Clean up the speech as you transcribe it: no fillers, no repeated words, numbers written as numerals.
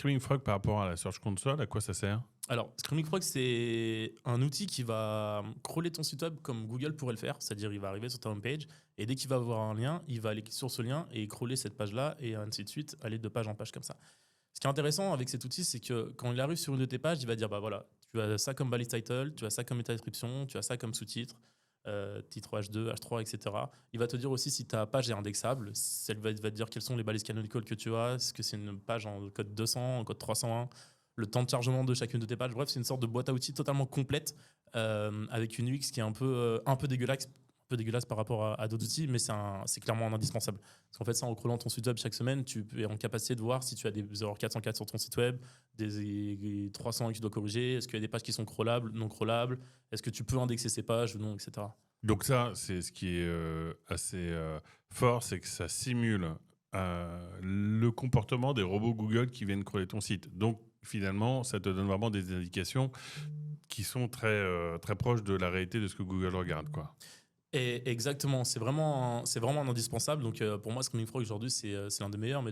Screaming Frog par rapport à la Search Console, à quoi ça sert? Alors, Screaming Frog, c'est un outil qui va crawler ton site web comme Google pourrait le faire. C'est-à-dire, il va arriver sur ta homepage et dès qu'il va avoir un lien, il va aller sur ce lien et crawler cette page-là et ainsi de suite, aller de page en page comme ça. Ce qui est intéressant avec cet outil, c'est que quand il arrive sur une de tes pages, il va dire, bah voilà, tu as ça comme balise title, tu as ça comme méta-description, tu as ça comme sous-titre, titre H2, H3, etc. Il va te dire aussi si ta page est indexable. Il va te dire quelles sont les balises canonical que tu as, est-ce que c'est une page en code 200, en code 301, le temps de chargement de chacune de tes pages. Bref, c'est une sorte de boîte à outils totalement complète avec une UX qui est un peu dégueulasse par rapport à d'autres outils, mais c'est clairement un indispensable. Parce qu'en fait, ça, en crawlant ton site web chaque semaine, tu es en capacité de voir si tu as des erreurs 404 sur ton site web, des 300 que tu dois corriger, est-ce qu'il y a des pages qui sont crawlables, non crawlables, est-ce que tu peux indexer ces pages ou non, etc. Donc ça, c'est ce qui est assez fort, c'est que ça simule le comportement des robots Google qui viennent crawler ton site. Donc finalement, ça te donne vraiment des indications qui sont très proches de la réalité de ce que Google regarde, quoi. Et exactement, c'est vraiment un indispensable. Donc pour moi, Screaming Frog aujourd'hui, c'est l'un des meilleurs. Mais